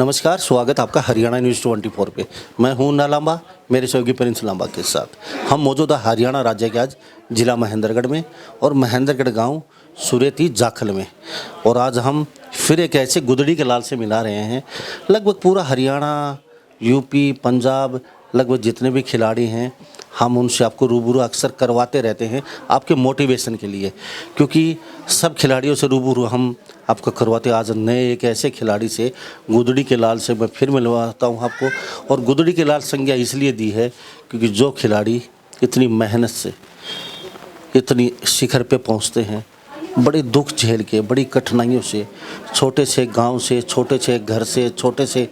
नमस्कार, स्वागत आपका हरियाणा न्यूज़ 24 पे। मैं हूं ना लांबा, मेरे सहयोगी प्रिंस लांबा के साथ। हम मौजूदा हरियाणा राज्य के आज जिला महेंद्रगढ़ में और महेंद्रगढ़ गांव सुरेती जाखल में। और आज हम फिर एक ऐसे गुदड़ी के लाल से मिला रहे हैं। लगभग पूरा हरियाणा, यूपी, पंजाब, लगभग जितने भी खिलाड़ी हैं, हम उनसे आपको रूबरू अक्सर करवाते रहते हैं आपके मोटिवेशन के लिए, क्योंकि सब खिलाड़ियों से रूबरू हम आपको करवाते। आज नए एक ऐसे खिलाड़ी से, गुदड़ी के लाल से मैं फिर मिलवाता हूं आपको। और गुदड़ी के लाल संज्ञा इसलिए दी है क्योंकि जो खिलाड़ी इतनी मेहनत से इतनी शिखर पे पहुंचते हैं, बड़े दुख झेल के, बड़ी कठिनाइयों से, छोटे से गांव से, छोटे से घर से, छोटे से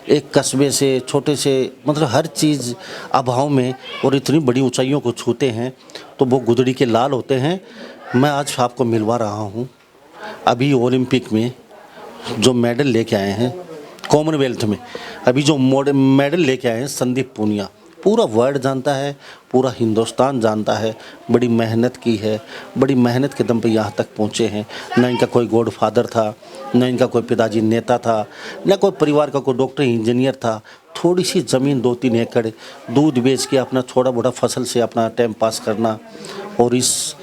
एक कस्बे से, छोटे से मतलब हर चीज़ अभाव में और इतनी बड़ी ऊंचाइयों को छूते हैं, तो वो गुदड़ी के लाल होते हैं। मैं आज आपको मिलवा रहा हूं अभी ओलंपिक में जो मेडल लेके आए हैं, कॉमनवेल्थ में अभी जो मेडल लेके आए हैं संदीप पूनिया। पूरा वर्ल्ड जानता है, पूरा हिंदुस्तान जानता है, बड़ी मेहनत की है, बड़ी मेहनत के दम पे यहाँ तक पहुँचे हैं। न इनका कोई गॉडफादर था, न इनका कोई पिताजी नेता था, न कोई परिवार का कोई डॉक्टर इंजीनियर था। थोड़ी सी ज़मीन 2-3 एकड़ दूध बेच के अपना थोड़ा मोटा फसल से अपना टाइम पास करना, और इस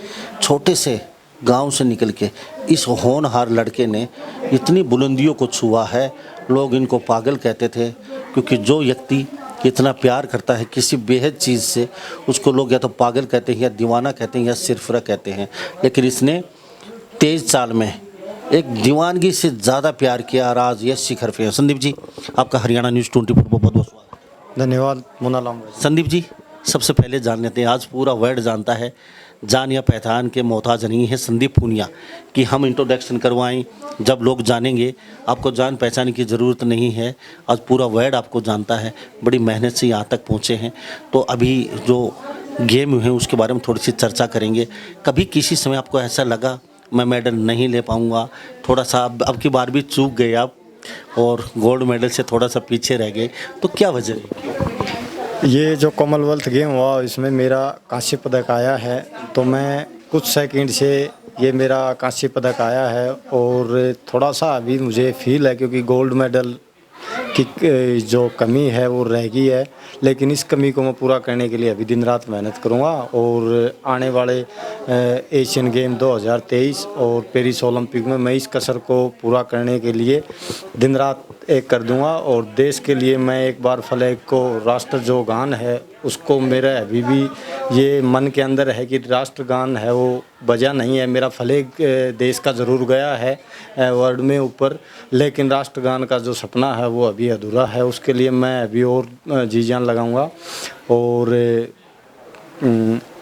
छोटे से गांव से निकल के इस होनहार लड़के ने इतनी बुलंदियों को छुआ है। लोग इनको पागल कहते थे, क्योंकि जो व्यक्ति इतना प्यार करता है किसी बेहद चीज़ से, उसको लोग या तो पागल कहते हैं, या दीवाना कहते हैं, या सिरफरा कहते हैं। लेकिन इसने 23 साल में एक दीवानगी से ज़्यादा प्यार किया और आज ये शिखर पे है। संदीप जी, आपका हरियाणा न्यूज़ 24 पर बहुत बहुत स्वागत। धन्यवाद मुन्ना लांबा। संदीप जी, सबसे पहले जान लेते हैं, आज पूरा वर्ल्ड जानता है, जान या पहचान के मोहताज नहीं है संदीप पूनिया कि हम इंट्रोडक्शन करवाएं। जब लोग जानेंगे, आपको जान पहचान की ज़रूरत नहीं है, आज पूरा वर्ल्ड आपको जानता है, बड़ी मेहनत से यहाँ तक पहुँचे हैं। तो अभी जो गेम है उसके बारे में थोड़ी सी चर्चा करेंगे। कभी किसी समय आपको ऐसा लगा मैं मेडल नहीं ले पाऊँगा, थोड़ा सा अब की बार भी चूक गए आप और गोल्ड मेडल से थोड़ा सा पीछे रह गए, तो क्या वजह है? ये जो कॉमनवेल्थ गेम हुआ इसमें मेरा कांस्य पदक आया है, तो मैं कुछ सेकंड से ये मेरा कांस्य पदक आया है। और थोड़ा सा अभी मुझे फील है क्योंकि गोल्ड मेडल की जो कमी है वो रह गई है, लेकिन इस कमी को मैं पूरा करने के लिए अभी दिन रात मेहनत करूँगा। और आने वाले एशियन गेम 2023 और पेरिस ओलंपिक में मैं इस कसर को पूरा करने के लिए दिन रात एक कर दूंगा। और देश के लिए मैं एक बार फ्लैग को, राष्ट्र जो गान है उसको, मेरा अभी भी ये मन के अंदर है कि राष्ट्रगान है वो बजा नहीं है। मेरा फ्लैग देश का ज़रूर गया है वर्ल्ड में ऊपर, लेकिन राष्ट्रगान का जो सपना है वो अभी अधूरा है। उसके लिए मैं अभी और जी जान लगाऊंगा। और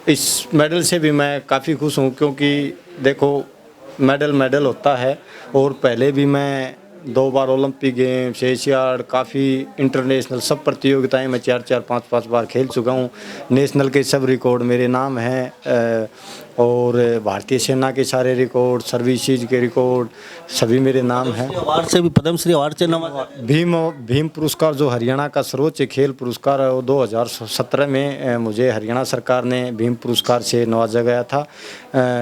इस मेडल से भी मैं काफ़ी खुश हूँ, क्योंकि देखो मेडल होता है। और पहले भी मैं 2 बार ओलंपिक गेम्स, एशियाड, काफ़ी इंटरनेशनल सब प्रतियोगिताएं मैं 4-4, 5-5 बार खेल चुका हूं। नेशनल के सब रिकॉर्ड मेरे नाम हैं, और भारतीय सेना के सारे रिकॉर्ड, सर्विसेज के रिकॉर्ड सभी मेरे नाम हैं। अवार्ड से भी, पद्मश्री अवार्ड से भीम पुरस्कार जो हरियाणा का सर्वोच्च खेल पुरस्कार है वो 2017 में मुझे हरियाणा सरकार ने भीम पुरस्कार से नवाजा गया था,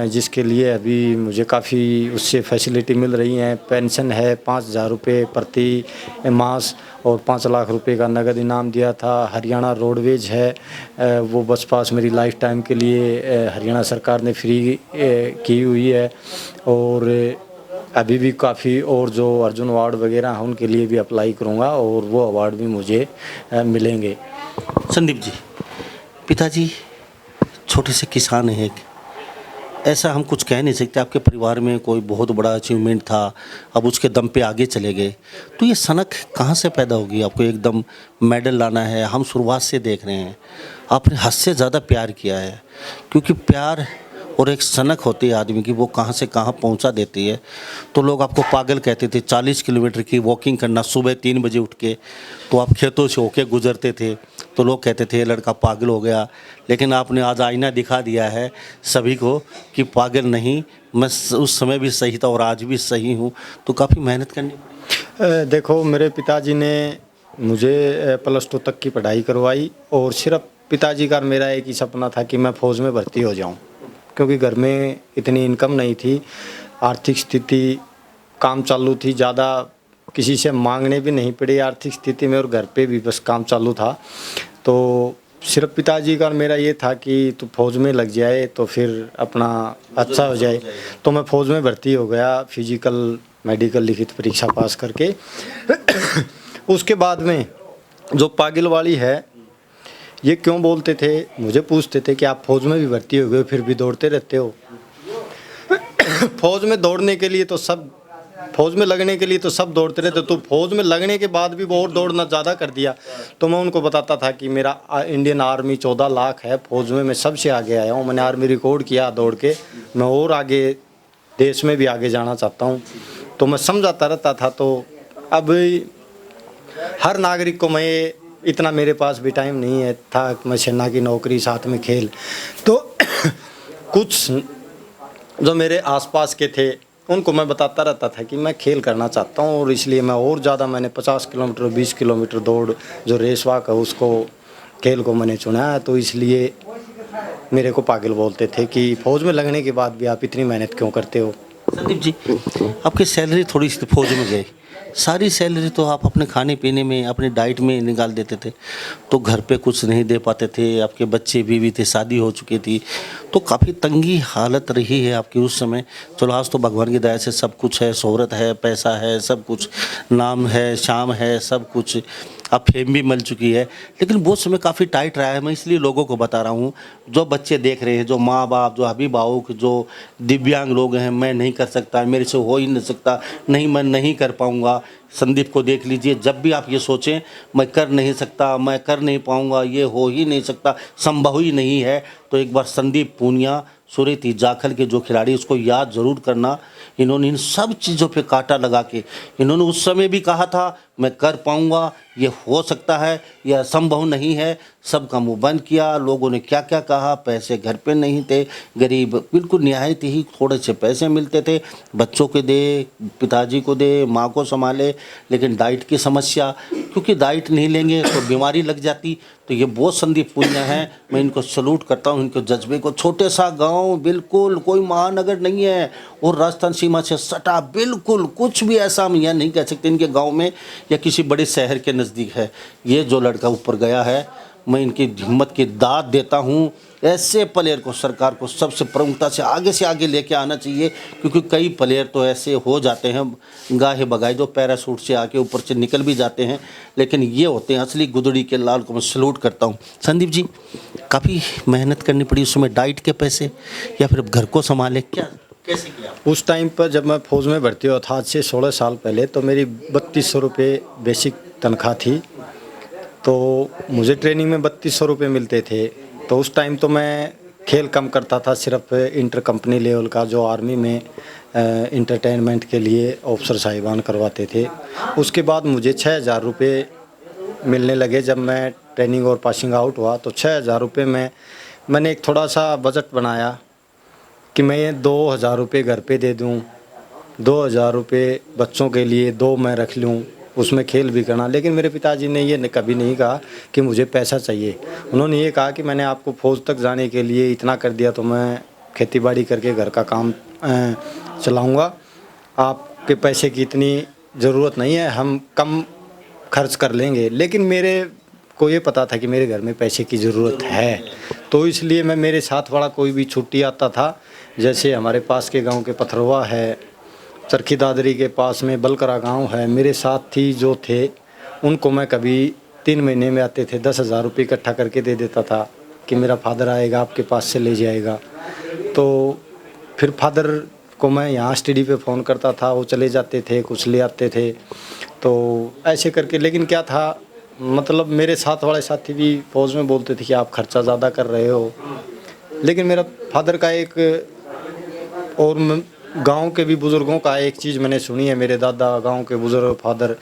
जिसके लिए अभी मुझे काफ़ी उससे फैसिलिटी मिल रही हैं। पेंशन है 5,000 रुपये प्रति मास, और 5 लाख रुपए का नगद इनाम दिया था। हरियाणा रोडवेज है वो बस पास मेरी लाइफ टाइम के लिए हरियाणा सरकार ने फ्री की हुई है। और अभी भी काफ़ी और जो अर्जुन अवार्ड वगैरह हैं उनके लिए भी अप्लाई करूँगा, और वो अवार्ड भी मुझे मिलेंगे। संदीप जी, पिताजी छोटे से किसान हैं, ऐसा हम कुछ कह नहीं सकते आपके परिवार में कोई बहुत बड़ा अचीवमेंट था, अब उसके दम पे आगे चले गए, तो ये सनक कहाँ से पैदा होगी आपको एकदम मेडल लाना है? हम शुरुआत से देख रहे हैं आपने हद से ज़्यादा प्यार किया है, क्योंकि प्यार और एक सनक होती है आदमी की, वो कहाँ से कहाँ पहुँचा देती है। तो लोग आपको पागल कहते थे, 40 किलोमीटर की वॉकिंग करना सुबह 3 बजे उठ के, तो आप खेतों से होके गुजरते थे, तो लोग कहते थे ये लड़का पागल हो गया। लेकिन आपने आज आईना दिखा दिया है सभी को कि पागल नहीं, मैं उस समय भी सही था और आज भी सही हूँ। तो काफ़ी मेहनत करनी पड़ी। देखो, मेरे पिताजी ने मुझे +2 तक की पढ़ाई करवाई, और सिर्फ पिताजी का मेरा एक ही सपना था कि मैं फ़ौज में भर्ती हो जाऊं, क्योंकि घर में इतनी इनकम नहीं थी, आर्थिक स्थिति काम चालू थी, ज़्यादा किसी से मांगने भी नहीं पड़े आर्थिक स्थिति में, और घर पे भी बस काम चालू था। तो सिर्फ पिताजी का और मेरा ये था कि तू फौज में लग जाए तो फिर अपना अच्छा हो जाए। तो मैं फौज में भर्ती हो गया, फिजिकल मेडिकल लिखित परीक्षा पास करके। उसके बाद में जो पागिल वाली है, ये क्यों बोलते थे, मुझे पूछते थे कि आप फौज में भी भर्ती हो गए फिर भी दौड़ते रहते हो। फौज में दौड़ने के लिए तो सब, फौज में लगने के लिए तो सब दौड़ते रहते, तो फौज में लगने के बाद भी वो और दौड़ना ज़्यादा कर दिया। तो मैं उनको बताता था कि मेरा इंडियन आर्मी 14 लाख है, फौज में मैं सबसे आगे आया हूँ, मैंने आर्मी रिकॉर्ड किया दौड़ के, मैं और आगे देश में भी आगे जाना चाहता हूँ। तो मैं समझाता रहता था। तो अब हर नागरिक को मैं, इतना मेरे पास भी टाइम नहीं है था, मैं सेना की नौकरी साथ में खेल, तो कुछ जो मेरे आसपास के थे उनको मैं बताता रहता था कि मैं खेल करना चाहता हूँ, और इसलिए मैं और ज़्यादा, मैंने 50 किलोमीटर 20 किलोमीटर दौड़ जो रेस वाक है उसको, खेल को मैंने चुना है। तो इसलिए मेरे को पागल बोलते थे कि फौज में लगने के बाद भी आप इतनी मेहनत क्यों करते हो। संदीप जी, आपकी सैलरी थोड़ी सी फौज में गई, सारी सैलरी तो आप अपने खाने पीने में, अपनी डाइट में निकाल देते थे, तो घर पे कुछ नहीं दे पाते थे, आपके बच्चे बीवी थे, शादी हो चुकी थी, तो काफ़ी तंगी हालत रही है आपकी उस समय। चलो आज तो भगवान की दया से सब कुछ है, शोहरत है, पैसा है, सब कुछ, नाम है, शाम है, सब कुछ, अब फेम भी मिल चुकी है, लेकिन वो समय काफ़ी टाइट रहा है। मैं इसलिए लोगों को बता रहा हूँ, जो बच्चे देख रहे हैं, जो माँ बाप, जो अभिभावक, जो दिव्यांग लोग हैं, मैं नहीं कर सकता, मेरे से हो ही नहीं सकता, नहीं मैं नहीं कर पाऊँगा, संदीप को देख लीजिए। जब भी आप ये सोचें मैं कर नहीं सकता, मैं कर नहीं पाऊँगा, ये हो ही नहीं सकता, संभव ही नहीं है, तो एक बार संदीप पूनिया, सुरेती जाखल के जो खिलाड़ी, उसको याद ज़रूर करना। इन्होंने इन सब चीज़ों पे कांटा लगा के, इन्होंने उस समय भी कहा था मैं कर पाऊँगा, ये हो सकता है, यह असंभव नहीं है, सबका मुंह बंद किया। लोगों ने क्या क्या कहा, पैसे घर पे नहीं थे, गरीब, बिल्कुल निहायत ही थोड़े से पैसे मिलते थे, बच्चों को दे, पिताजी को दे, माँ को संभाले, लेकिन डाइट की समस्या, क्योंकि डाइट नहीं लेंगे तो बीमारी लग जाती। तो ये बहुत संदीप पुण्य हैं, मैं इनको सलूट करता हूँ, इनके जज्बे को। छोटे सा गांव, बिल्कुल कोई महानगर नहीं है, और राजस्थान सीमा से सटा, बिल्कुल कुछ भी ऐसा हम यह नहीं कह सकते इनके गांव में या किसी बड़े शहर के नज़दीक है। ये जो लड़का ऊपर गया है, मैं इनकी हिम्मत की दाद देता हूँ। ऐसे प्लेयर को सरकार को सबसे प्रमुखता से आगे लेके आना चाहिए, क्योंकि कई प्लेयर तो ऐसे हो जाते हैं गाहे बगाए, जो पैराशूट से आके ऊपर से निकल भी जाते हैं, लेकिन ये होते हैं असली गुदड़ी के लाल को मैं सलूट करता हूँ। संदीप जी, काफ़ी मेहनत करनी पड़ी उसमें, डाइट के पैसे या फिर घर को संभाले, क्या कैसे किया? उस टाइम पर जब मैं फौज में भर्ती हुआ था, आज से 16 साल पहले, तो मेरी 3200 रुपये बेसिक तनख्वाह थी। तो मुझे ट्रेनिंग में 3200 रुपये मिलते थे। तो उस टाइम तो मैं खेल कम करता था, सिर्फ इंटर कंपनी लेवल का जो आर्मी में इंटरटेनमेंट के लिए ऑफिसर साहिबान करवाते थे। उसके बाद मुझे 6000 रुपये मिलने लगे। जब मैं ट्रेनिंग और पासिंग आउट हुआ तो 6000 रुपये में मैंने एक थोड़ा सा बजट बनाया कि मैं 2000 रुपये घर पे दे दूं, 2000 रुपये बच्चों के लिए दो मैं रख लूं, उसमें खेल भी करना। लेकिन मेरे पिताजी ने ये कभी नहीं कहा कि मुझे पैसा चाहिए। उन्होंने ये कहा कि मैंने आपको फौज तक जाने के लिए इतना कर दिया, तो मैं खेतीबाड़ी करके घर का काम चलाऊंगा, आपके पैसे की इतनी ज़रूरत नहीं है, हम कम खर्च कर लेंगे। लेकिन मेरे को ये पता था कि मेरे घर में पैसे की ज़रूरत है, तो इसलिए मैं, मेरे साथ वाला कोई भी छुट्टी आता था, जैसे हमारे पास के गांव के पथरवा है, चरखी दादरी के पास में बलकरा गांव है, मेरे साथी जो थे उनको मैं कभी 3 महीने में आते थे 10,000 रुपये इकट्ठा करके दे देता था कि मेरा फादर आएगा आपके पास से ले जाएगा। तो फिर फादर को मैं यहाँ स्टडी पे फ़ोन करता था, वो चले जाते थे, कुछ ले आते थे, तो ऐसे करके। लेकिन क्या था, मतलब मेरे साथ वाले साथी भी फौज में बोलते थे कि आप खर्चा ज़्यादा कर रहे हो। लेकिन मेरा फादर का एक, और गांव के भी बुज़ुर्गों का एक चीज़ मैंने सुनी है, मेरे दादा, गांव के बुज़ुर्ग, फादर,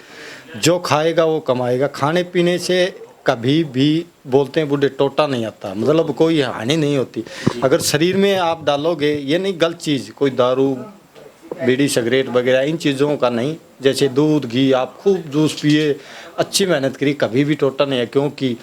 जो खाएगा वो कमाएगा। खाने पीने से कभी भी बोलते हैं बूढ़े टोटा नहीं आता, मतलब कोई हानि नहीं होती। अगर शरीर में आप डालोगे, ये नहीं गलत चीज़, कोई दारू बीड़ी सिगरेट वगैरह इन चीज़ों का नहीं। जैसे दूध घी आप खूब जूस पिए, अच्छी मेहनत करी, कभी भी टोटा नहीं है। क्योंकि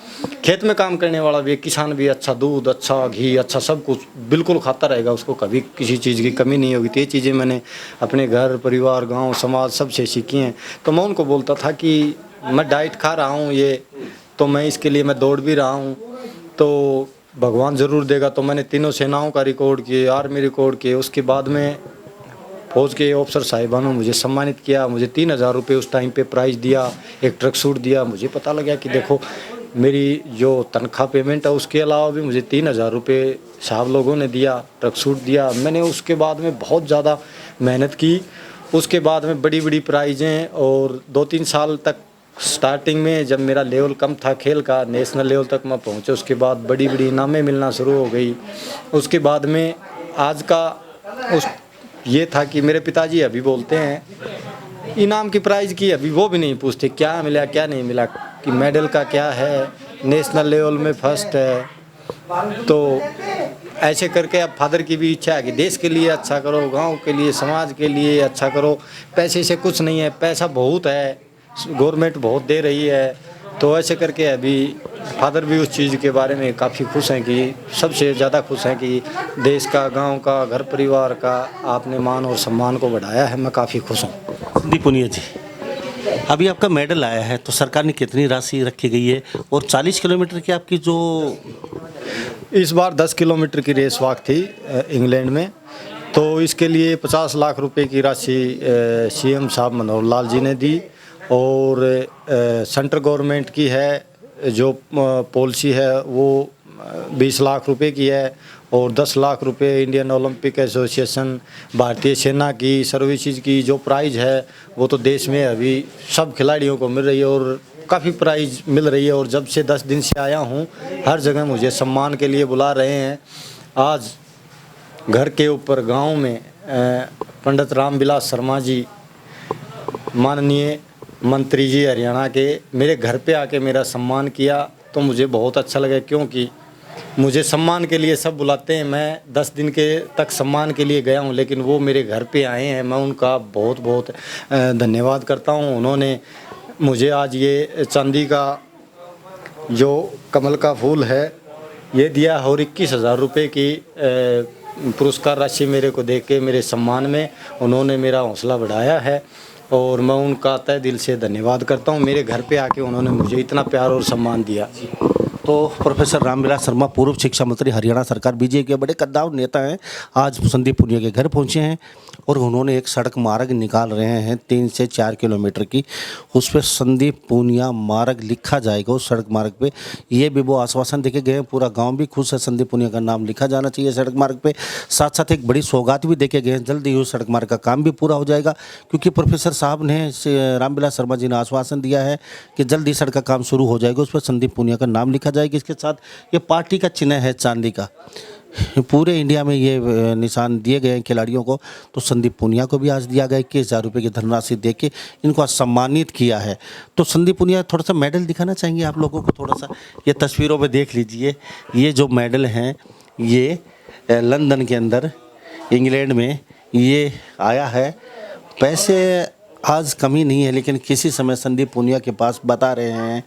खेत में काम करने वाला भी किसान भी अच्छा दूध, अच्छा घी, अच्छा सब कुछ बिल्कुल खाता रहेगा, उसको कभी किसी चीज़ की कमी नहीं होगी। तो ये चीज़ें मैंने अपने घर परिवार गांव समाज सबसे सीखी हैं। तो मैं उनको बोलता था कि मैं डाइट खा रहा हूँ ये, तो मैं इसके लिए मैं दौड़ भी रहा हूँ, तो भगवान ज़रूर देगा। तो मैंने तीनों सेनाओं का रिकॉर्ड किए, आर्मी रिकॉर्ड किए। उसके बाद में फौज के ऑफिसर साहिबानों ने मुझे सम्मानित किया, मुझे 3,000 रुपये उस टाइम पे प्राइज़ दिया, एक ट्रक सूट दिया। मुझे पता लगा कि देखो मेरी जो तनख्वाह पेमेंट है उसके अलावा भी मुझे 3,000 रुपये साहब लोगों ने दिया, ट्रक सूट दिया। मैंने उसके बाद में बहुत ज़्यादा मेहनत की। उसके बाद में बड़ी बड़ी प्राइज़ें, और 2-3 साल तक स्टार्टिंग में जब मेरा लेवल कम था खेल का, नेशनल लेवल तक मैं पहुँचा। उसके बाद बड़ी बड़ी इनामें मिलना शुरू हो गई। उसके बाद में आज का उस ये था कि मेरे पिताजी अभी बोलते हैं इनाम की प्राइज़ की अभी वो भी नहीं पूछते क्या मिला क्या नहीं मिला, कि मेडल का क्या है, नेशनल लेवल में फर्स्ट है। तो ऐसे करके अब फादर की भी इच्छा है कि देश के लिए अच्छा करो, गांव के लिए, समाज के लिए अच्छा करो। पैसे से कुछ नहीं है, पैसा बहुत है, गवर्नमेंट बहुत दे रही है। तो ऐसे करके अभी फादर भी उस चीज़ के बारे में काफ़ी खुश हैं, कि सबसे ज़्यादा खुश हैं कि देश का, गांव का, घर परिवार का आपने मान और सम्मान को बढ़ाया है। मैं काफ़ी खुश हूँ। संदीप पुनिया जी, अभी आपका मेडल आया है तो सरकार ने कितनी राशि रखी गई है, और 40 किलोमीटर की आपकी जो इस बार 10 किलोमीटर की रेस वॉक थी इंग्लैंड में, तो इसके लिए 50 लाख रुपए की राशि सीएम साहब मनोहर लाल जी ने दी। और सेंट्रल गवर्नमेंट की है जो पॉलिसी है वो 20 लाख रुपए की है। और 10 लाख रुपए इंडियन ओलंपिक एसोसिएशन, भारतीय सेना की सर्विसेज की जो प्राइज़ है वो तो देश में अभी सब खिलाड़ियों को मिल रही है, और काफ़ी प्राइज़ मिल रही है। और जब से 10 दिन से आया हूँ हर जगह मुझे सम्मान के लिए बुला रहे हैं। आज घर के ऊपर गांव में पंडित रामविलास शर्मा जी, माननीय मंत्री जी हरियाणा के, मेरे घर पे आके मेरा सम्मान किया, तो मुझे बहुत अच्छा लगा। क्योंकि मुझे सम्मान के लिए सब बुलाते हैं, मैं 10 दिन के तक सम्मान के लिए गया हूं, लेकिन वो मेरे घर पे आए हैं। मैं उनका बहुत बहुत धन्यवाद करता हूं। उन्होंने मुझे आज ये चांदी का जो कमल का फूल है ये दिया, और 21,000 रुपये की पुरस्कार राशि मेरे को दे के मेरे सम्मान में उन्होंने मेरा हौसला बढ़ाया है। और मैं उनका तहे दिल से धन्यवाद करता हूँ। मेरे घर पे आके उन्होंने मुझे इतना प्यार और सम्मान दिया। तो प्रोफेसर रामविलास शर्मा, पूर्व शिक्षा मंत्री, हरियाणा सरकार बीजेपी के बड़े कद्दावर नेता हैं, आज संदीप पुनिया के घर पहुंचे हैं और उन्होंने एक सड़क मार्ग निकाल रहे हैं 3 से 4 किलोमीटर की। उस पर संदीप पुनिया मार्ग लिखा जाएगा उस सड़क मार्ग पे। ये भी वो आश्वासन देके गए हैं, पूरा गांव भी खुश है, संदीप पुनिया का नाम लिखा जाना चाहिए सड़क मार्ग पे। साथ साथ एक बड़ी सौगात भी देके गए हैं, जल्दी उस सड़क मार्ग का काम भी पूरा हो जाएगा, क्योंकि प्रोफेसर साहब ने, रामविलास शर्मा जी ने आश्वासन दिया है कि जल्दी सड़क का काम शुरू हो जाएगा, उस पर संदीप पुनिया का नाम लिखा जाएगा। इसके साथ ये पार्टी का चिन्ह है चांदी का, पूरे इंडिया में ये निशान दिए गए हैं खिलाड़ियों को। तो संदीप पुनिया को भी आज दिया गया 21,000 रुपये की धनराशि दे के इनको आज सम्मानित किया है। तो संदीप पुनिया थोड़ा सा मेडल दिखाना चाहेंगे आप लोगों को, थोड़ा सा ये तस्वीरों में देख लीजिए। ये जो मेडल हैं ये लंदन के अंदर, इंग्लैंड में ये आया है। पैसे आज कमी नहीं है, लेकिन किसी समय संदीप पुनिया के पास बता रहे हैं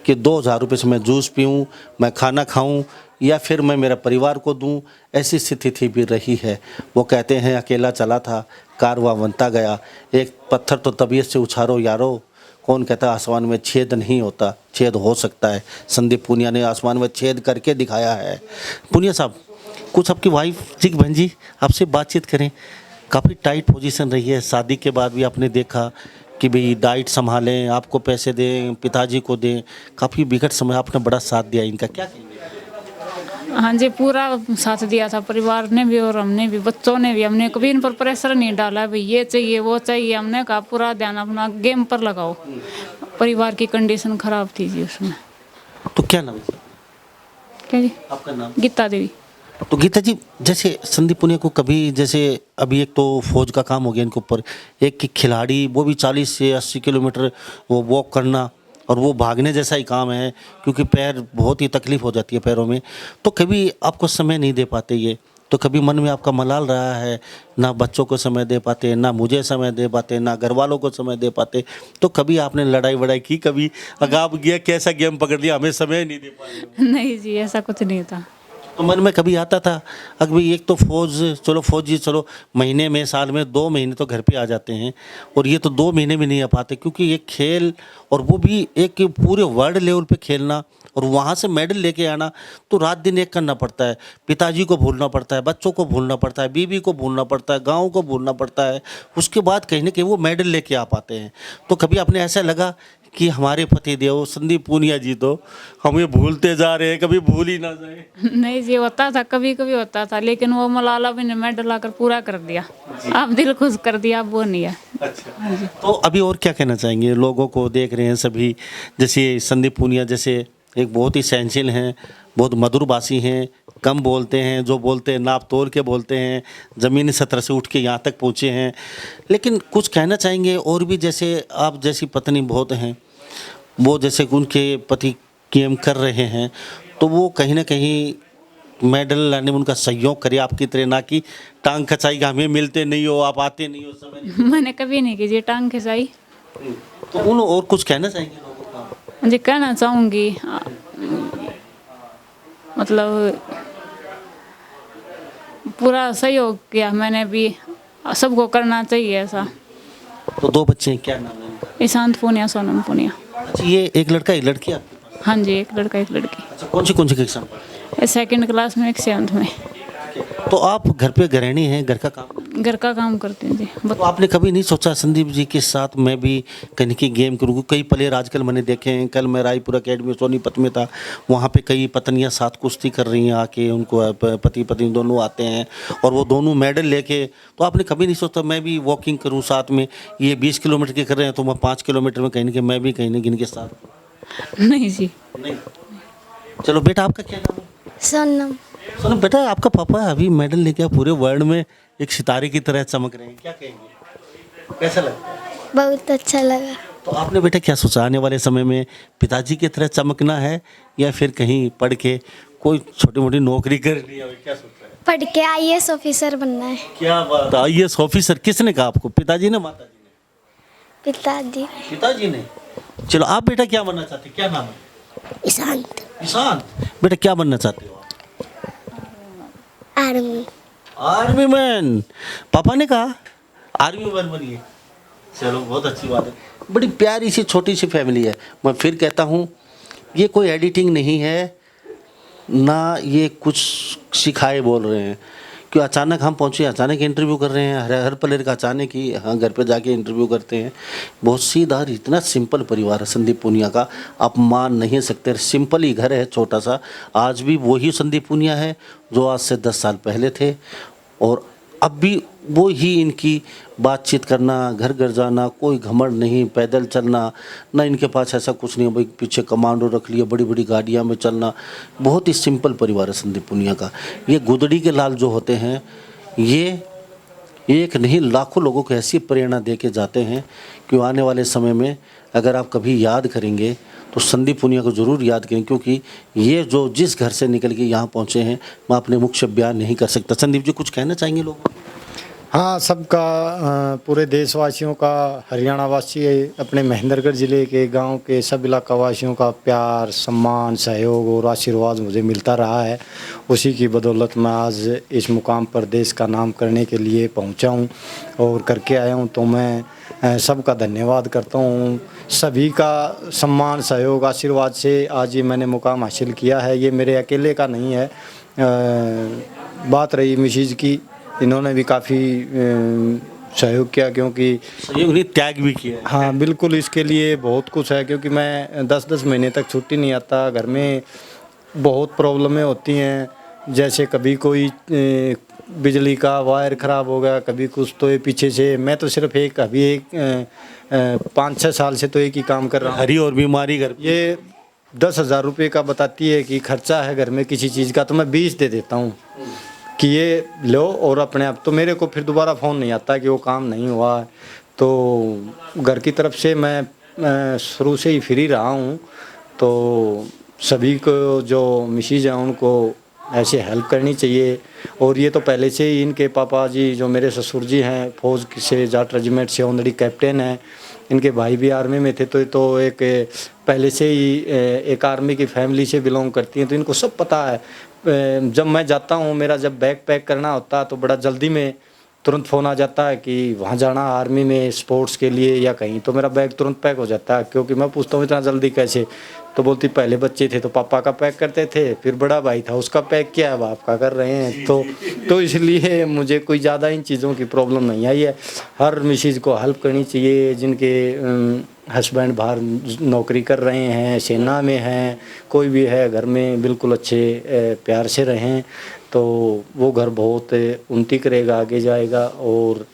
कि 2,000 रुपये से मैं जूस पीऊँ, मैं खाना खाऊं, या फिर मैं मेरा परिवार को दूं, ऐसी स्थिति भी रही है। वो कहते हैं अकेला चला था, कारवां बनता गया, एक पत्थर तो तबीयत से उछारो यारो, कौन कहता आसमान में छेद नहीं होता, छेद हो सकता है। संदीप पुनिया ने आसमान में छेद करके दिखाया है। पुनिया साहब, कुछ आपकी वाइफ जी, बहन जी आपसे बातचीत करें। काफ़ी टाइट पोजीशन रही है, शादी के बाद भी आपने देखा कि भाई डाइट संभालें, आपको पैसे दें, पिताजी को दें, काफ़ी विकट समय आपने बड़ा साथ दिया इनका, क्या कहेंगे? हाँ जी, पूरा साथ दिया था परिवार ने भी और हमने भी, बच्चों ने भी। हमने कभी इन पर प्रेशर नहीं डाला भाई ये चाहिए वो चाहिए, हमने कहा पूरा ध्यान अपना गेम पर लगाओ। परिवार की कंडीशन खराब थी जी उसमें। तो क्या नाम है क्या जी? आपका नाम? गीता देवी। तो गीता जी, जैसे संदीप पुनिया को कभी, जैसे अभी एक तो फौज का काम हो गया इनके ऊपर, एक खिलाड़ी वो भी 40 से 80 किलोमीटर वो वॉक करना, और वो भागने जैसा ही काम है, क्योंकि पैर बहुत ही तकलीफ हो जाती है पैरों में। तो कभी आपको समय नहीं दे पाते ये, तो कभी मन में आपका मलाल रहा है, ना बच्चों को समय दे पाते, ना मुझे समय दे पाते, ना घर वालों को समय दे पाते, तो कभी आपने लड़ाई वड़ाई की, कभी अगाप गया कैसा गेम पकड़ लिया हमें समय नहीं दे पा रहे हो? नहीं जी, ऐसा कुछ नहीं था। तो मन में कभी आता था अभी एक तो फौजी चलो महीने में साल में 2 महीने तो घर पे आ जाते हैं, और ये तो 2 महीने भी नहीं आ पाते, क्योंकि ये खेल और वो भी एक पूरे वर्ल्ड लेवल पे खेलना और वहाँ से मेडल लेके आना, तो रात दिन एक करना पड़ता है। पिताजी को भूलना पड़ता है, बच्चों को भूलना पड़ता है, बीवी को भूलना पड़ता है, गाँव को भूलना पड़ता है, उसके बाद कहीं ना कहीं वो मेडल लेके आ पाते हैं। तो कभी आपने ऐसा लगा कि हमारे पतिदेव संदीप पूनिया जी तो हमें भूलते जा रहे हैं, कभी भूल ही ना जाए? नहीं जी, होता था, कभी कभी होता था, लेकिन वो मलाला भी ने मेडल आकर पूरा कर दिया। आप दिल खुश कर दिया, अब वो नहीं है। अच्छा, तो अभी और क्या कहना चाहेंगे? लोगों को देख रहे हैं सभी, जैसे संदीप पूनिया जैसे एक बहुत ही सहनशील हैं, बहुत मधुरभाषी हैं, कम बोलते हैं, जो बोलते हैं नाप तोल के बोलते हैं, ज़मीनी सतह से उठ के यहाँ तक पहुँचे हैं, लेकिन कुछ कहना चाहेंगे और भी? जैसे आप जैसी पत्नी बहुत हैं, वो जैसे उनके पति गेम कर रहे हैं, तो वो कहीं ना कहीं मेडल लाने में उनका सहयोग करे आपकी तरह, ना कि टांग खचाई हमें मिलते नहीं हो, आप आते नहीं हो, समय नहीं। मैंने कभी नहीं की जी टांग खिंचाई। तो उन और कुछ कहना चाहेंगे लोगों का? जी कहना चाहूँगी, मतलब पूरा सहयोग किया मैंने भी, सबको करना चाहिए ऐसा। तो 2 बच्चे हैं, क्या नाम है उनका? ईशांत पूनिया, सोनम पूनिया। अच्छा, ये एक लड़का एक लड़की आपके पास? हाँ जी, एक लड़का एक लड़की। अच्छा, कौन सी कक्षा में? 2nd क्लास में, 1 7th में। तो आप घर पे गृहिणी हैं, घर का काम? घर का काम करती हूँ जी। तो आपने कभी नहीं सोचा संदीप जी के साथ मैं भी कहीं की गेम करूँ? कई प्लेयर आजकल मैंने देखे हैं, कल मैं रायपुर अकेडमी सोनीपत में था, वहाँ पे कई पत्नियाँ साथ कुश्ती कर रही हैं आके, उनको पति पत्नी दोनों आते हैं और वो दोनों मेडल लेके। तो आपने कभी नहीं सोचा मैं भी वॉकिंग करूँ साथ में? ये 20 किलोमीटर के कर रहे हैं तो मैं 5 किलोमीटर में कहीं ना कहीं मैं भी कहीं ना कहीं इनके साथ? नहीं जी। नहीं। चलो बेटा, आपका क्या नाम है? सोनम। सुनो बेटा, आपका पापा अभी मेडल लेके पूरे वर्ल्ड में एक सितारे की तरह चमक रहे हैं, क्या कहेंगे? कैसा लगता है? बहुत अच्छा लगा। तो आपने बेटा क्या सोचा, आने वाले समय में पिताजी की तरह चमकना है या फिर कहीं पढ़ के कोई छोटी मोटी नौकरी करनी है, क्या सोचा है? पढ़ के IAS ऑफिसर बनना है। क्या बात है, IAS ऑफिसर? किसने कहा आपको, पिताजी ने माता जी ने? पिताजी। पिताजी ने। चलो, आप बेटा क्या बनना चाहते हैं, क्या नाम है? ईशांत। ईशान, बेटा क्या बनना चाहते हो? आर्मी। Army man. पापा ने कहा आर्मी मैन बनिए। चलो, बहुत अच्छी बात है। बड़ी प्यारी सी छोटी सी फैमिली है। मैं फिर कहता हूँ, ये कोई एडिटिंग नहीं है, ना ये कुछ सिखाए बोल रहे हैं, क्यों अचानक हम पहुँचे, अचानक इंटरव्यू कर रहे हैं, हर प्लेयर का अचानक ही हाँ घर पे जाके इंटरव्यू करते हैं। बहुत सीधा, इतना सिंपल परिवार है संदीप पूनिया का, आप मान नहीं सकते। सिंपल ही घर है, छोटा सा। आज भी वही संदीप पूनिया है जो आज से 10 साल पहले थे, और अब भी वो ही इनकी बातचीत करना, घर घर जाना, कोई घमंड नहीं, पैदल चलना ना, इनके पास ऐसा कुछ नहीं है भाई पीछे कमांडो रख लिया, बड़ी बड़ी गाड़ियाँ में चलना। बहुत ही सिंपल परिवार है संदीप पूनिया का। ये गुदड़ी के लाल जो होते हैं, ये एक नहीं लाखों लोगों को ऐसी प्रेरणा दे के जाते हैं कि आने वाले समय में अगर आप कभी याद करेंगे तो संदीप पूनिया को ज़रूर याद करें, क्योंकि ये जो जिस घर से निकल के यहाँ पहुँचे हैं, मैं अपने मुख से बयान नहीं कर सकता। संदीप जी, कुछ कहना चाहेंगे लोगों को? हाँ, सबका पूरे देशवासियों का, हरियाणा वासी, अपने महेंद्रगढ़ ज़िले के गांव के सब इलाका वासियों का प्यार, सम्मान, सहयोग और आशीर्वाद मुझे मिलता रहा है। उसी की बदौलत मैं आज इस मुकाम पर देश का नाम करने के लिए पहुंचा हूं और करके आया हूं। तो मैं सबका धन्यवाद करता हूं। सभी का सम्मान, सहयोग, आशीर्वाद से आज ये मैंने मुकाम हासिल किया है। ये मेरे अकेले का नहीं है। बात रही मिसेज की, इन्होंने भी काफ़ी सहयोग किया, क्योंकि सहयोग नहीं, त्याग भी किया। हाँ बिल्कुल, इसके लिए बहुत कुछ है, क्योंकि मैं 10-10 महीने तक छुट्टी नहीं आता। घर में बहुत प्रॉब्लमें होती हैं, जैसे कभी कोई बिजली का वायर ख़राब हो गया, कभी कुछ। तो ये पीछे से मैं तो सिर्फ अभी 5-6 साल से तो एक ही काम कर रहा हूँ। हरी और बीमारी घर ये 10,000 रुपये का बताती है कि खर्चा है घर में किसी चीज़ का, तो मैं 20 दे देता हूँ कि ये लो और अपने आप। तो मेरे को फिर दोबारा फ़ोन नहीं आता कि वो काम नहीं हुआ। तो घर की तरफ से मैं शुरू से ही फ्री रहा हूँ। तो सभी को जो मिसेज हैं उनको ऐसे हेल्प करनी चाहिए। और ये तो पहले से ही इनके पापा जी जो मेरे ससुर जी हैं फौज से जाट रेजिमेंट से ऑनरी कैप्टन हैं, इनके भाई भी आर्मी में थे, तो एक पहले से ही एक आर्मी की फैमिली से बिलोंग करती हैं, तो इनको सब पता है। जब मैं जाता हूँ, मेरा जब बैग पैक करना होता है तो बड़ा जल्दी में तुरंत फ़ोन आ जाता है कि वहाँ जाना आर्मी में स्पोर्ट्स के लिए या कहीं, तो मेरा बैग तुरंत पैक हो जाता है। क्योंकि मैं पूछता हूँ इतना जल्दी कैसे, तो बोलती पहले बच्चे थे तो पापा का पैक करते थे, फिर बड़ा भाई था उसका पैक किया, अब आपका कर रहे हैं। तो इसलिए मुझे कोई ज़्यादा इन चीज़ों की प्रॉब्लम नहीं आई है। हर मिसेज को हेल्प करनी चाहिए, जिनके हस्बैंड बाहर नौकरी कर रहे हैं, सेना में हैं, कोई भी है घर में, बिल्कुल अच्छे प्यार से रहें, तो वो घर बहुत उन्नति करेगा, आगे जाएगा। और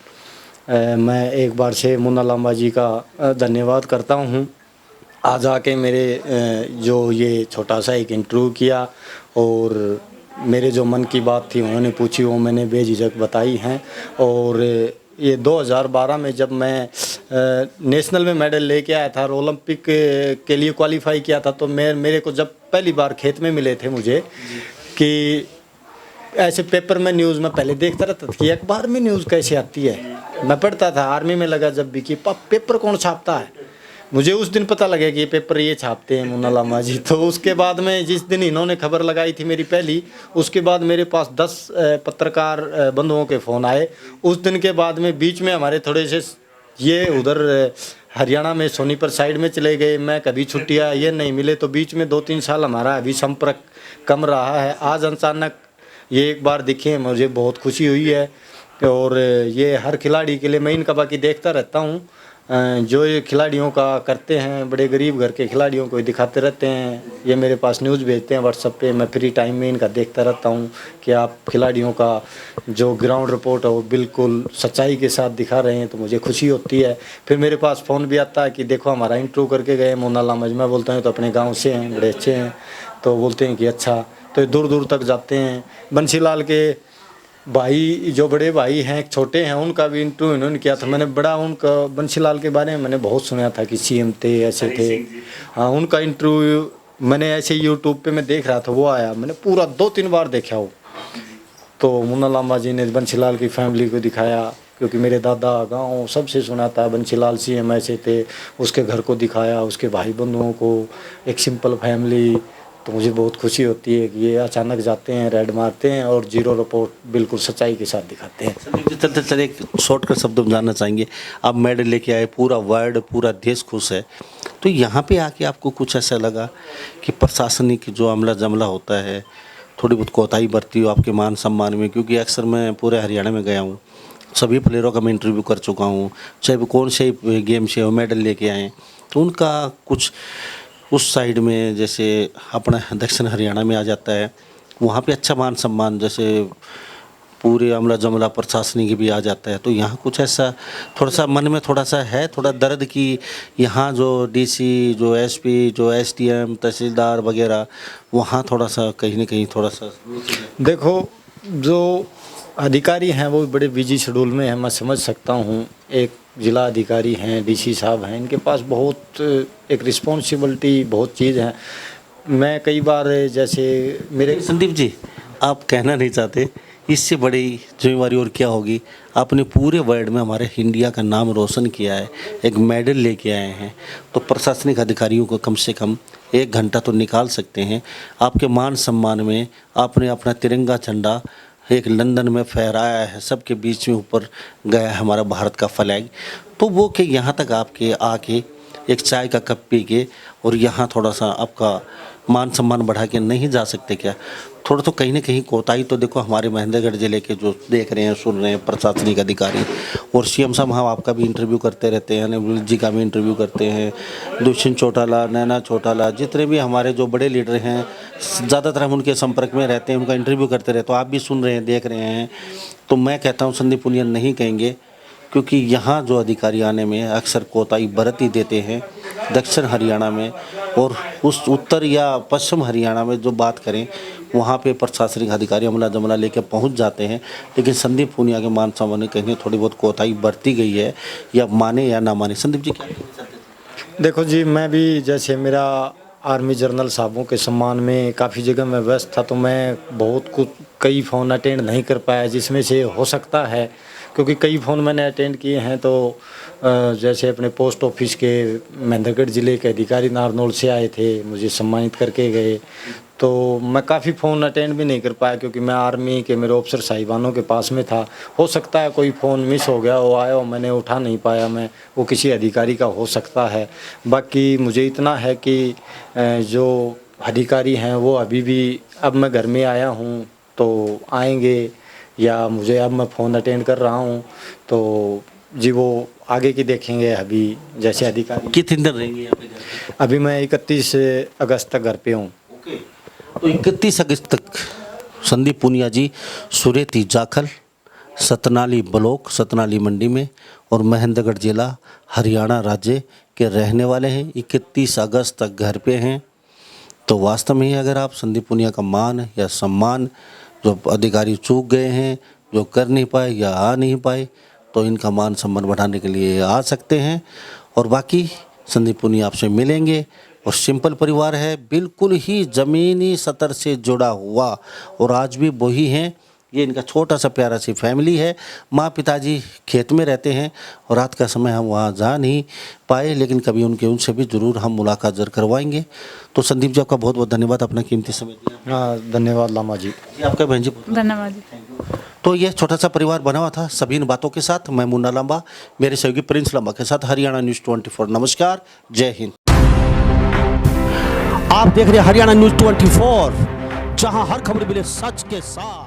मैं एक बार से मुन्ना लांबा जी का धन्यवाद करता हूँ, आज आके मेरे जो ये छोटा सा एक इंटरव्यू किया और मेरे जो मन की बात थी उन्होंने पूछी, वो मैंने बेझिझक बताई हैं। और ये 2012 में जब मैं नेशनल में मेडल लेके आया था और ओलंपिक के लिए क्वालिफाई किया था, तो मेरे को जब पहली बार खेत में मिले थे मुझे कि ऐसे पेपर में न्यूज़ में पहले देखता रहता था कि अखबार में न्यूज़ कैसे आती है, मैं पढ़ता था। आर्मी में लगा जब भी कि पेपर कौन छापता है, मुझे उस दिन पता लगा कि ये पेपर ये छापते हैं मुन्ना लांबा जी। तो उसके बाद में जिस दिन इन्होंने खबर लगाई थी मेरी पहली, उसके बाद मेरे पास 10 पत्रकार बंधुओं के फ़ोन आए। उस दिन के बाद में बीच में हमारे थोड़े से ये उधर हरियाणा में सोनीपत साइड में चले गए, मैं कभी छुट्टियाँ ये नहीं मिले, तो बीच में 2-3 साल हमारा अभी संपर्क कम रहा है। आज अचानक ये एक बार दिखे, मुझे बहुत खुशी हुई है। और ये हर खिलाड़ी के लिए मैं इनका बाकी देखता रहता हूँ, जो ये खिलाड़ियों का करते हैं, बड़े गरीब घर के खिलाड़ियों को दिखाते रहते हैं। ये मेरे पास न्यूज़ भेजते हैं व्हाट्सएप पे, मैं फ्री टाइम में इनका देखता रहता हूँ कि आप खिलाड़ियों का जो ग्राउंड रिपोर्ट है वो बिल्कुल सच्चाई के साथ दिखा रहे हैं, तो मुझे खुशी होती है। फिर मेरे पास फ़ोन भी आता है कि देखो हमारा इंटरव्यू करके गए मुन्ना लांबा जी। मैं बोलता हूँ तो अपने गाँव से हैं, बड़े अच्छे हैं, तो बोलते हैं कि अच्छा, तो दूर दूर तक जाते हैं। बंसीलाल के भाई जो बड़े भाई हैं, छोटे हैं, उनका भी इंटरव्यू इन्होंने किया था। मैंने बड़ा उनका बंसीलाल के बारे में मैंने बहुत सुना था कि सीएम थे, ऐसे थे। हाँ, उनका इंटरव्यू मैंने ऐसे यूट्यूब पे मैं देख रहा था, वो आया, मैंने पूरा 2-3 बार देखा हो। तो मुन्ना लांबा जी ने बंसीलाल की फैमिली को दिखाया, क्योंकि मेरे दादा गाँव सबसे सुना था बंसीलाल सीएम ऐसे थे, उसके घर को दिखाया, उसके भाई बंधुओं को, एक सिंपल फैमिली। तो मुझे बहुत खुशी होती है कि ये अचानक जाते हैं, रेड मारते हैं और जीरो रिपोर्ट बिल्कुल सच्चाई के साथ दिखाते हैं। चलते चलते एक शॉर्टकट शब्द में जानना चाहेंगे, आप मेडल लेके आए, पूरा वर्ल्ड, पूरा देश खुश है, तो यहाँ पे आके आपको कुछ ऐसा लगा कि प्रशासनिक जो अमला जमला होता है, थोड़ी बहुत कोताही बरती हो आपके मान सम्मान में? क्योंकि अक्सर मैं पूरे हरियाणा में गया हूँ, सभी प्लेयरों का मैं इंटरव्यू कर चुका हूँ, चाहे वो कौन से गेम से हो, मेडल लेके आए, तो उनका कुछ उस साइड में, जैसे अपना दक्षिण हरियाणा में आ जाता है, वहाँ पे अच्छा मान सम्मान, जैसे पूरे अमला जमला प्रशासनिक भी आ जाता है, तो यहाँ कुछ ऐसा थोड़ा सा मन में थोड़ा सा है, थोड़ा दर्द कि यहाँ जो डीसी, जो एसपी, जो एसडीएम, तहसीलदार वगैरह, वहाँ थोड़ा सा कहीं ना कहीं थोड़ा सा। देखो, जो अधिकारी हैं वो बड़े बिजी शेड्यूल में हैं, मैं समझ सकता हूँ। एक जिला अधिकारी हैं, डीसी साहब हैं, इनके पास बहुत एक रिस्पॉन्सिबिलिटी, बहुत चीज़ है। मैं कई बार जैसे मेरे संदीप जी, आप कहना नहीं चाहते इससे बड़ी जिम्मेवारी और क्या होगी? आपने पूरे वर्ल्ड में हमारे इंडिया का नाम रोशन किया है, एक मेडल लेके आए हैं, तो प्रशासनिक अधिकारियों को कम से कम 1 घंटा तो निकाल सकते हैं। आपके मान सम्मान में आपने अपना तिरंगा झंडा एक लंदन में फहराया है, सबके बीच में ऊपर गया है हमारा भारत का फ्लैग, तो वो कि यहाँ तक आपके आके एक चाय का कप पी के और यहाँ थोड़ा सा आपका मान सम्मान बढ़ा के नहीं जा सकते क्या? थोड़ा तो कहीं ना कहीं कोताही तो देखो हमारे महेंद्रगढ़ जिले के जो देख रहे हैं, सुन रहे हैं प्रशासनिक अधिकारी, और सीएम साहब हम आपका भी इंटरव्यू करते रहते हैं, अनिल जी का भी इंटरव्यू करते हैं, दुष्यंत चौटाला, नैना चौटाला, जितने भी हमारे जो बड़े लीडर हैं, ज़्यादातर हम उनके संपर्क में रहते हैं, उनका इंटरव्यू करते रहते, तो आप भी सुन रहे हैं, देख रहे हैं। तो मैं कहता हूँ संदीप पुनिया नहीं कहेंगे, क्योंकि यहाँ जो अधिकारी आने में अक्सर कोताही बरत ही देते हैं। दक्षिण हरियाणा में और उस उत्तर या पश्चिम हरियाणा में जो बात करें, वहाँ पे प्रशासनिक अधिकारी अमला जमला लेकर पहुँच जाते हैं, लेकिन संदीप पुनिया के मान सम्मान में कहीं थोड़ी बहुत कोताही बरती गई है, या माने या ना माने। संदीप जी क्या कहना चाहते हैं? देखो जी, मैं भी जैसे मेरा आर्मी जर्नल साहबों के सम्मान में काफ़ी जगह मैं व्यस्त था, तो मैं बहुत कुछ कई फ़ोन अटेंड नहीं कर पाया, जिसमें से हो सकता है क्योंकि कई फ़ोन मैंने अटेंड किए हैं। तो जैसे अपने पोस्ट ऑफिस के महेंद्रगढ़ ज़िले के अधिकारी नारनौल से आए थे, मुझे सम्मानित करके गए, तो मैं काफ़ी फ़ोन अटेंड भी नहीं कर पाया क्योंकि मैं आर्मी के मेरे ऑफिसर साहिबानों के पास में था। हो सकता है कोई फ़ोन मिस हो गया, वो आया और मैंने उठा नहीं पाया, मैं वो किसी अधिकारी का हो सकता है। बाकी मुझे इतना है कि जो अधिकारी हैं वो अभी भी, अब मैं घर में आया हूँ तो आएंगे, या मुझे अब मैं फ़ोन अटेंड कर रहा हूँ तो जी वो आगे की देखेंगे। अभी जैसे अधिकारी कितने दिन रहेंगे यहाँ पे घर पे? अभी मैं 31 अगस्त तक घर पे हूँ। ओके, तो 31 अगस्त तक संदीप पुनिया जी सुरेती जाखल, सतनाली ब्लॉक, सतनाली मंडी में और महेंद्रगढ़ जिला हरियाणा राज्य के रहने वाले हैं। 31 अगस्त तक घर पे हैं। तो वास्तव में ही अगर आप संदीप पुनिया का मान या सम्मान जो अधिकारी चूक गए हैं, जो कर नहीं पाए या आ नहीं पाए, तो इनका मान सम्मान बढ़ाने के लिए आ सकते हैं। और बाकी संदीप पुनिया आपसे मिलेंगे। और सिंपल परिवार है, बिल्कुल ही ज़मीनी स्तर से जुड़ा हुआ, और आज भी वही हैं। ये इनका छोटा सा प्यारा सी फैमिली है। माँ पिताजी खेत में रहते हैं और रात का समय हम वहाँ जा नहीं पाए, लेकिन कभी उनसे भी ज़रूर हम मुलाकात जरूर करवाएंगे। तो संदीप जी, आपका बहुत बहुत धन्यवाद, अपना कीमती समय दिया। हाँ, धन्यवाद लामा जी। जी आपका बहन जी। धन्यवाद जी। तो ये छोटा सा परिवार बना हुआ था सभी इन बातों के साथ। मैं मुन्ना लांबा, मेरे सहयोगी प्रिंस लांबा के साथ, हरियाणा न्यूज़ 24। नमस्कार, जय हिंद। आप देख रहे हैं हरियाणा न्यूज़ 24, जहां हर खबर मिले सच के साथ।